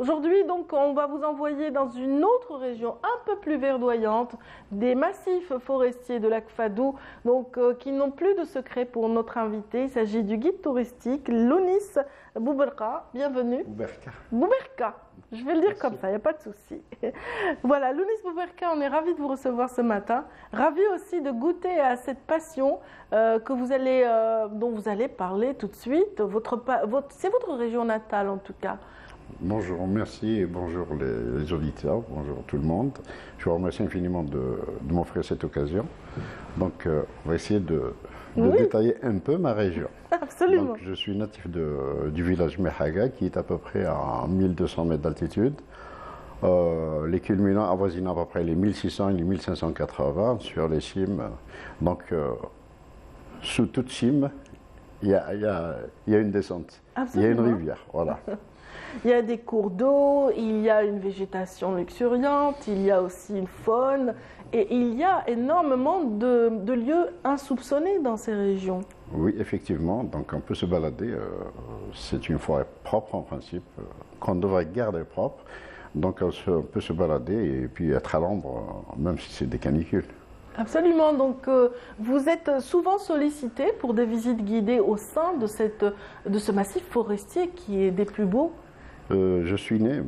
Aujourd'hui, donc, on va vous envoyer dans une autre région un peu plus verdoyante, des massifs forestiers de lac Fadou, donc, qui n'ont plus de secret pour notre invité. Il s'agit du guide touristique Lounis Bouberka. Bienvenue. Bouberka. Bouberka. Je vais le dire Merci. comme ça, il n'y a pas de souci. Voilà, Lounis Bouberka, on est ravis de vous recevoir ce matin. Ravis aussi de goûter à cette passion dont vous allez parler tout de suite. C'est votre région natale en tout cas. Bonjour, merci et bonjour les auditeurs, bonjour tout le monde. Je vous remercie infiniment de m'offrir cette occasion. Donc, on va essayer de détailler un peu ma région. Absolument. Donc, je suis natif du village Mehaga, qui est à peu près à 1200 mètres d'altitude. Les culminants avoisinent à peu près les 1600 et les 1580 sur les cimes. Donc, sous toute cime, il y a une descente. Absolument. Il y a une rivière, voilà. Il y a des cours d'eau, il y a une végétation luxuriante, il y a aussi une faune et il y a énormément de lieux insoupçonnés dans ces régions. Oui, effectivement. Donc on peut se balader. C'est une forêt propre en principe, qu'on devrait garder propre. Donc on peut se balader et puis être à l'ombre, même si c'est des canicules. Absolument. Donc vous êtes souvent sollicité pour des visites guidées au sein de ce massif forestier qui est des plus beaux. Je suis né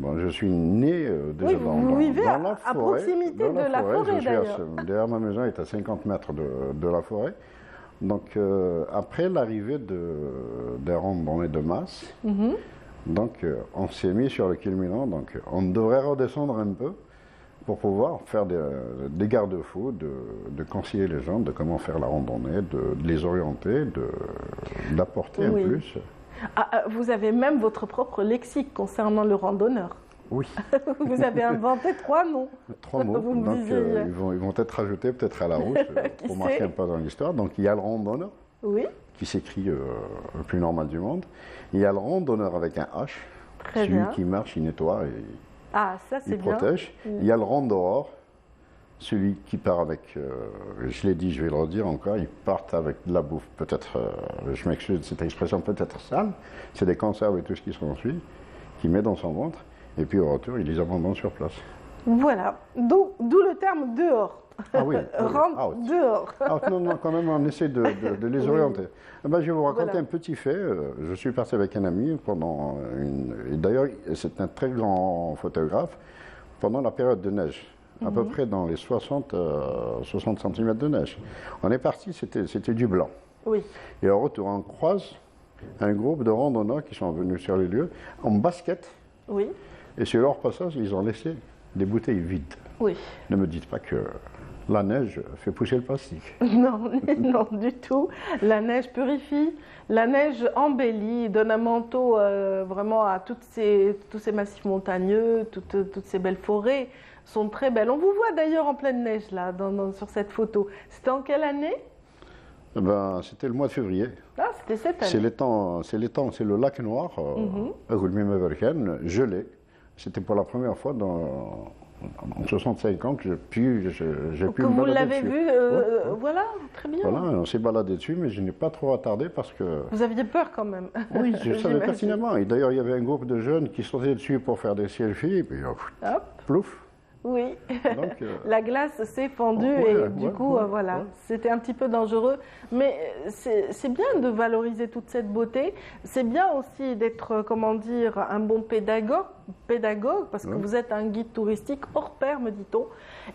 déjà vous vivez dans la à forêt. proximité dans de la forêt d'ailleurs. Derrière ma maison est à 50 mètres de la forêt. Donc après l'arrivée des randonnées de masse, donc on s'est mis sur le culminant. Donc on devrait redescendre un peu pour pouvoir faire des garde-fous, de conseiller les gens de comment faire la randonnée, de les orienter, d'apporter un plus. Vous avez même votre propre lexique concernant le randonneur. Oui. Vous avez inventé 3 noms. 3 mots. Vous me Donc disiez hier. ils vont être rajoutés peut-être à la route pour marquer un pas dans l'histoire. Donc il y a le randonneur Oui. qui s'écrit le plus normal du monde. Il y a le randonneur avec un H, Très celui bien. qui marche, il nettoie et Ah, ça il c'est bien. protège. Il y a le randonneur, celui qui part avec, je l'ai dit, je vais le redire encore, ils partent avec de la bouffe, peut-être, je m'excuse de cette expression, peut-être sale, c'est des conserves et tout ce qui s'ensuit, qu'il met dans son ventre, et puis au retour, il les abandonne sur place. Voilà. D'où le terme dehors. Ah oui, Rentre out. dehors. Non, quand même, on essaie de les Oui. orienter. Eh ben, je vais vous raconter Voilà. un petit fait. Je suis parti avec un ami pendant et d'ailleurs, c'est un très grand photographe, pendant la période de neige. À peu près dans les 60 cm de neige. On est parti, c'était du blanc. Oui. Et au retour, on croise un groupe de randonneurs qui sont venus sur les lieux en basket. Oui. Et sur leur passage, ils ont laissé des bouteilles vides. Oui. Ne me dites pas que la neige fait pousser le plastique. Non, non du tout. La neige purifie, la neige embellit, donne un manteau vraiment à tous ces massifs montagneux, toutes ces belles forêts sont très belles. On vous voit d'ailleurs en pleine neige là, sur cette photo. C'était en quelle année? Eh ben, c'était le mois de février. Ah, c'était cette C'est année. c'est le lac Noir, gelé. C'était pour la première fois en 65 ans que j'ai pu Que me vous balader l'avez dessus. vu, Ouais. voilà, très bien. Voilà, on s'est baladé dessus, mais je n'ai pas trop attardé parce que... Vous aviez peur quand même. Oui, je savais J'imagine. pertinemment. Et d'ailleurs, il y avait un groupe de jeunes qui sautaient dessus pour faire des selfies, et puis Hop, plouf. oui. Donc, La glace s'est fendue Ouais, et du ouais, coup, ouais, voilà, ouais. c'était un petit peu dangereux. Mais c'est bien de valoriser toute cette beauté. C'est bien aussi d'être, comment dire, un bon pédagogue parce que Ouais. vous êtes un guide touristique hors pair, me dit-on.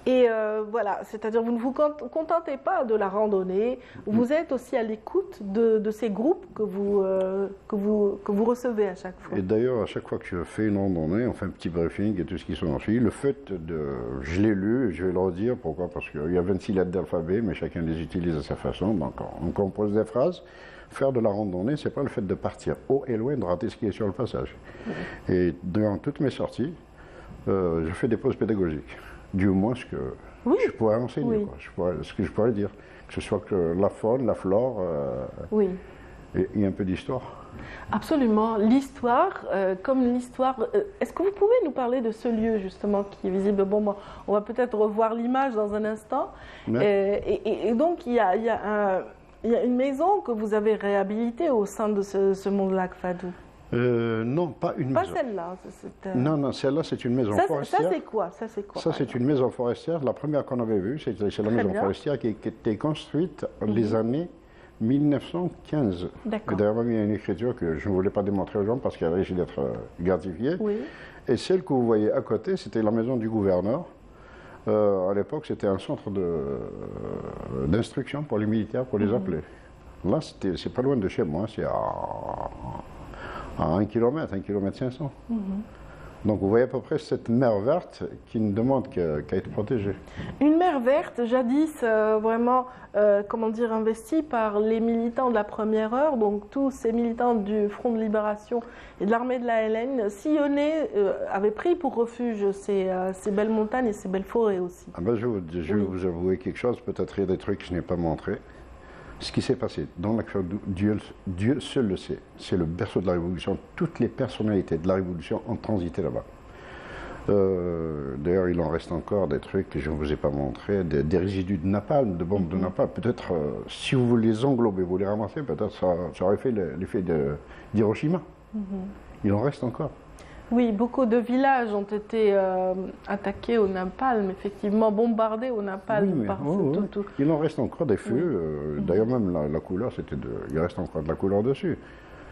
Et voilà, c'est-à-dire vous ne vous contentez pas de la randonnée, vous êtes aussi à l'écoute de ces groupes que vous recevez à chaque fois. Et d'ailleurs, à chaque fois que je fais une randonnée, on fait un petit briefing et tout ce qui s'ensuit. Le fait je l'ai lu, je vais le redire, pourquoi? Parce qu'il y a 26 lettres d'alphabet, mais chacun les utilise à sa façon, donc on compose des phrases. Faire de la randonnée, c'est pas le fait de partir haut et loin, de rater ce qui est sur le passage. Et durant toutes mes sorties, je fais des pauses pédagogiques. Du moins ce que Oui. je pourrais enseigner, Oui. quoi. Ce que je pourrais dire. Que ce soit que la faune, la flore, Oui. et un peu d'histoire. Absolument. L'histoire, comme l'histoire. Est-ce que vous pouvez nous parler de ce lieu justement qui est visible? Bon, on va peut-être revoir l'image dans un instant. Et donc il y a une maison que vous avez réhabilitée au sein de ce Mont Lac Fadou. Non, pas une Pas maison. celle-là. Non, non, celle-là, c'est une maison Ça, forestière. c'est quoi? Ça, c'est quoi? Ça, c'est une maison forestière. La première qu'on avait vue, c'est la Très maison bien. forestière qui était construite en les années 1915. D'accord. Et d'ailleurs, même, il y a une écriture que je ne voulais pas démontrer aux gens parce qu'elle risque d'être gratifiée. Oui. Et celle que vous voyez à côté, c'était la maison du gouverneur. À l'époque, c'était un centre d'instruction pour les militaires, pour les appeler. Là, c'est pas loin de chez moi, c'est à 1 km, 1 km 500. Donc vous voyez à peu près cette mer verte qui ne demande qu'à être protégée. Une mer verte, jadis vraiment, comment dire, investie par les militants de la première heure, donc tous ces militants du Front de Libération et de l'armée de la LN, sillonnaient, avaient pris pour refuge ces belles montagnes et ces belles forêts aussi. Ah ben, je vais vous avouer quelque chose, peut-être il y a des trucs que je n'ai pas montrés. Ce qui s'est passé dans l'Akfadou, Dieu seul le sait. C'est le berceau de la Révolution. Toutes les personnalités de la Révolution ont transité là-bas. D'ailleurs, il en reste encore des trucs que je ne vous ai pas montrés, des résidus de napalm, de bombes de napalm. Peut-être, si vous les englobez, vous les ramassez, peut-être ça aurait fait l'effet d'Hiroshima. Il en reste encore. Oui, beaucoup de villages ont été attaqués au napalm, effectivement, bombardés au napalm. Oui, par tout. Il en reste encore des feux. D'ailleurs, même la couleur, il reste encore de la couleur dessus.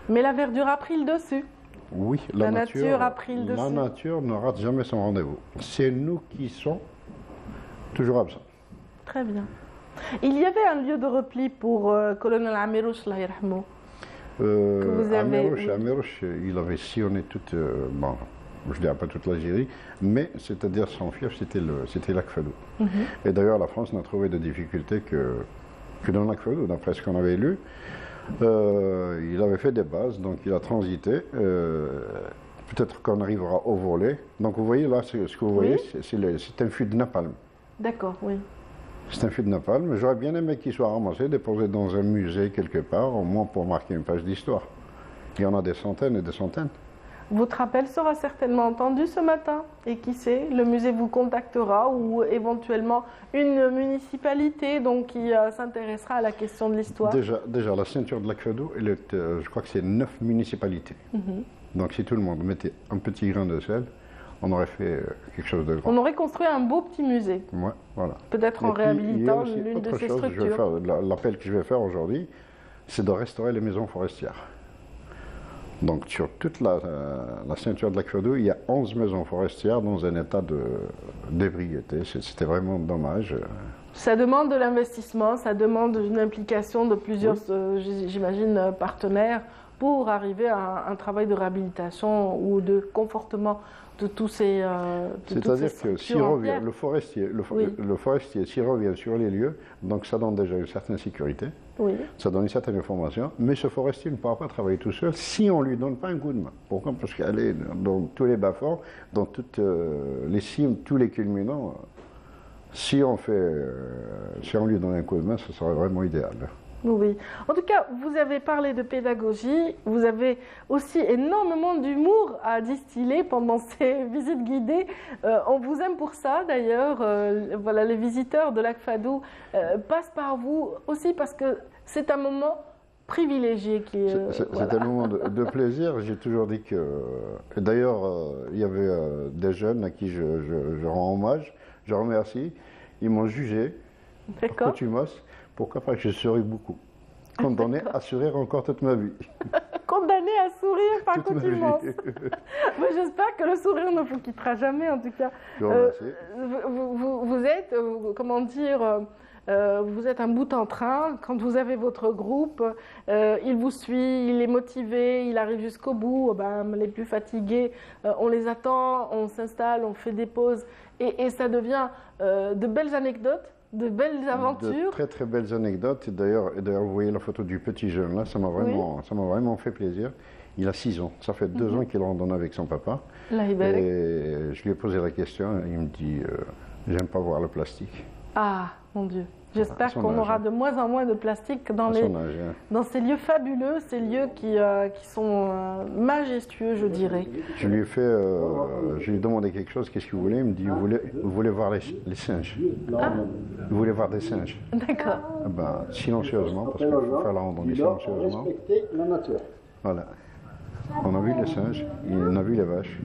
Mais la verdure a pris le dessus. Oui, La nature a pris le dessus. La nature ne rate jamais son rendez-vous. C'est nous qui sommes toujours absents. Très bien. Il y avait un lieu de repli pour colonel Amirouche, Allah yarhamou. Vous avez... Amirouche, il avait sillonné toute, bon, je dirais pas toute l'Algérie, mais c'est-à-dire son fief, c'était l'Akfadou. Et d'ailleurs, la France n'a trouvé de difficulté que dans l'Akfadou, d'après ce qu'on avait lu. Il avait fait des bases, donc il a transité. Peut-être qu'on arrivera au volet. Donc vous voyez là, ce que vous voyez, c'est un fût de napalm. D'accord, oui. C'est un fût de napalm. J'aurais bien aimé qu'il soit ramassé, déposé dans un musée quelque part, au moins pour marquer une page d'histoire. Il y en a des centaines et des centaines. Votre appel sera certainement entendu ce matin. Et qui sait, le musée vous contactera ou éventuellement une municipalité donc, qui s'intéressera à la question de l'histoire. Déjà, la ceinture de l'Akfadou, je crois que c'est 9 municipalités. Donc si tout le monde mettait un petit grain de sel, on aurait fait quelque chose de grand. On aurait construit un beau petit musée. Ouais, voilà. Peut-être en réhabilitant l'une de ces structures. L'appel que je vais faire aujourd'hui, c'est de restaurer les maisons forestières. Donc sur toute la ceinture de l'Akfadou, il y a 11 maisons forestières dans un état d'ébriété. C'était vraiment dommage. Ça demande de l'investissement, ça demande une implication de plusieurs, j'imagine, partenaires pour arriver à un travail de réhabilitation ou de confortement de tous ces c'est-à-dire que s'il revient, le forestier s'il revient sur les lieux, donc ça donne déjà une certaine sécurité, ça donne une certaine information, mais ce forestier ne pourra pas travailler tout seul si on ne lui donne pas un coup de main. Pourquoi? Parce qu'elle est dans tous les bas-fonds, dans toutes les cimes, tous les culminants. Si on lui donne un coup de main, ce serait vraiment idéal. Oui. En tout cas, vous avez parlé de pédagogie, vous avez aussi énormément d'humour à distiller pendant ces visites guidées. On vous aime pour ça d'ailleurs. Voilà, les visiteurs de l'Akfadou passent par vous aussi parce que c'est un moment privilégié. C'est un moment de plaisir. J'ai toujours dit que... D'ailleurs, il y avait des jeunes à qui je rends hommage, je remercie. Ils m'ont jugé pour contumace. Pourquoi? Parce que je souris beaucoup. Condamné à sourire encore toute ma vie. Condamné à sourire par contumace. Mais j'espère que le sourire ne vous quittera jamais, en tout cas. Vous êtes, comment dire, vous êtes un bout en train. Quand vous avez votre groupe, il vous suit, il est motivé, il arrive jusqu'au bout. Les plus fatigués, on les attend, on s'installe, on fait des pauses. Et ça devient de belles anecdotes. De belles aventures. De très très belles anecdotes. D'ailleurs, vous voyez la photo du petit jeune là, ça m'a vraiment fait plaisir. Il a 6 ans. Ça fait 2 ans qu'il randonne avec son papa. Et je lui ai posé la question. Il me dit j'aime pas voir le plastique. Ah, mon Dieu. J'espère qu'on aura de moins en moins de plastique dans ces lieux fabuleux, ces lieux qui sont majestueux, je dirais. Je lui ai demandé quelque chose, qu'est-ce qu'il voulait? Il me dit, vous voulez voir les singes? Vous voulez voir des singes? D'accord. Silencieusement, parce qu'il faut faire la randonnée silencieusement. Respecter la nature. Voilà. On a vu les singes, on a vu les vaches.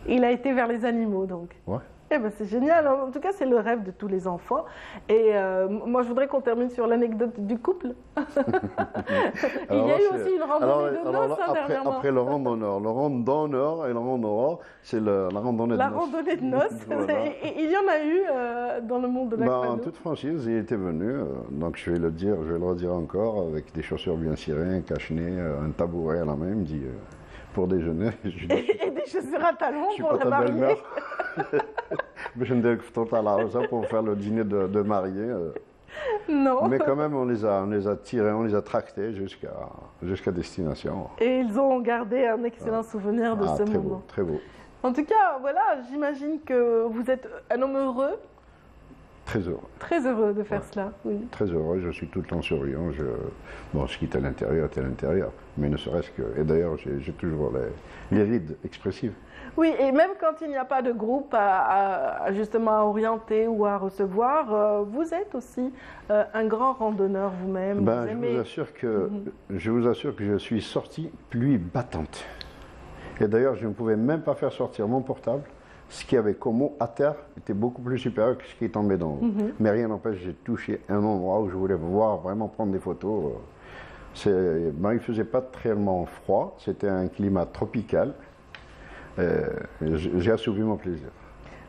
Il a été vers les animaux, donc. Ouais. Eh ben, c'est génial. En tout cas, c'est le rêve de tous les enfants. Et moi, je voudrais qu'on termine sur l'anecdote du couple. Il y a eu aussi une randonnée de noces dernièrement. Après le randonneur, le randonneur et le randonneur, c'est la randonnée de noces. La randonnée de noces. Voilà. Et il y en a eu dans le monde de l'Aqfado. En toute franchise, il était venu, donc je vais le redire encore, avec des chaussures bien cirées, un cache-nez, un tabouret à la main. Il me dit, pour déjeuner. Et des chaussures à talons pour la mariée. Je ne dis pas ça pour faire le dîner de mariée. Non. Mais quand même, on les a tirés, on les a tractés jusqu'à destination. Et ils ont gardé un excellent souvenir de ce très moment. Beau, très beau. En tout cas, voilà, j'imagine que vous êtes un homme heureux. Très heureux. Très heureux de faire cela, oui. Très heureux, je suis tout le temps souriant. Bon, ce qui est à l'intérieur est à l'intérieur, mais ne serait-ce que... Et d'ailleurs, j'ai toujours les rides expressives. Oui, et même quand il n'y a pas de groupe justement à orienter ou à recevoir, vous êtes aussi un grand randonneur vous-même. Je vous assure que je suis sorti pluie battante. Et d'ailleurs, je ne pouvais même pas faire sortir mon portable. Ce qu'il y avait comme mot à terre était beaucoup plus supérieur que ce qui est tombé dans l'eau. Mais rien n'empêche, j'ai touché un endroit où je voulais vraiment prendre des photos. Il ne faisait pas tellement froid, c'était un climat tropical. J'ai assouvi mon plaisir.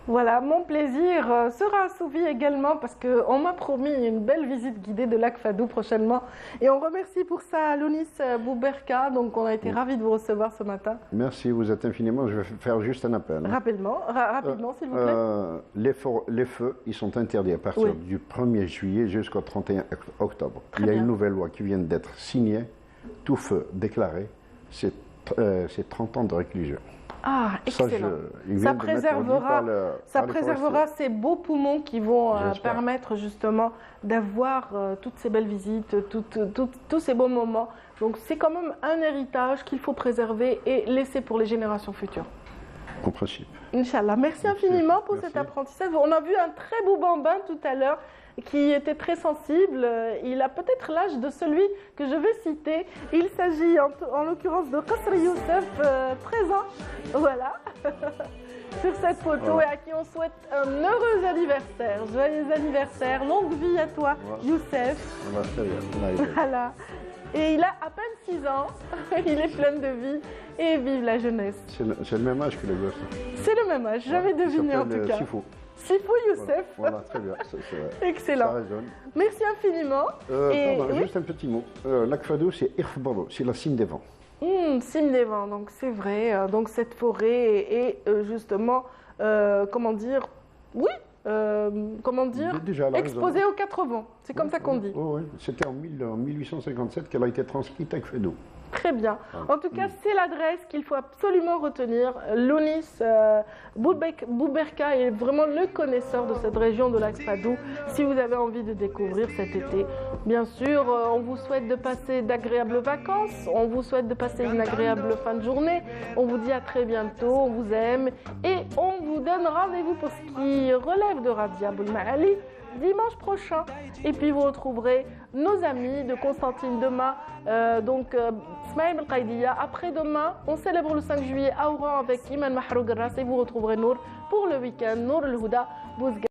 Voilà, mon plaisir sera assouvi également parce qu'on m'a promis une belle visite guidée de l'Aqfado prochainement. Et on remercie pour ça Lounis Bouberka, donc on a été ravis de vous recevoir ce matin. Merci, vous êtes infiniment. Je vais faire juste un appel. Rapidement, s'il vous plaît. Les feux, ils sont interdits à partir du 1er juillet jusqu'au 31 octobre. Il y a une nouvelle loi qui vient d'être signée. Tout feu déclaré, c'est 30 ans de réclusion. Ah, excellent. Ça préservera ces beaux poumons qui vont permettre justement d'avoir toutes ces belles visites, tous ces beaux moments. Donc c'est quand même un héritage qu'il faut préserver et laisser pour les générations futures. En principe. Inch'Allah. Merci infiniment pour cet apprentissage. On a vu un très beau bambin tout à l'heure qui était très sensible. Il a peut-être l'âge de celui que je vais citer. Il s'agit en l'occurrence de Qasr Youssef, présent, voilà, sur cette photo, et à qui on souhaite un heureux anniversaire. Joyeux anniversaire, longue vie à toi, Youssef. Voilà. Et il a à peine 6 ans, il est plein de vie et vive la jeunesse. C'est le même âge que le gosse. C'est le même âge, j'avais deviné en tout cas. Sifou Youssef. Voilà, très bien. Excellent. Ça résonne. Merci infiniment. Juste un petit mot. L'Aqfado, c'est Irfbaro, c'est la cime des vents. Cime des vents, donc c'est vrai. Donc cette forêt est justement, comment dire, exposée aux 4 vents. C'est comme ça qu'on dit. Oui, c'était en 1857 qu'elle a été transcrite à Aquedo. Très bien. En tout cas, c'est l'adresse qu'il faut absolument retenir. Lounis Bouberka est vraiment le connaisseur de cette région de l'Aqfado. Si vous avez envie de découvrir cet été, bien sûr, on vous souhaite de passer d'agréables vacances. On vous souhaite de passer une agréable fin de journée. On vous dit à très bientôt. On vous aime. Et on vous donne rendez-vous pour ce qui relève de Radia Boul Maali dimanche prochain. Et puis vous retrouverez nos amis de Constantine demain, Smaïl Belqaïdia. Après-demain, on célèbre le 5 juillet à Oran avec Iman Mahroug Ras et vous retrouverez Nour pour le week-end. Nour El Houda, Bouzga.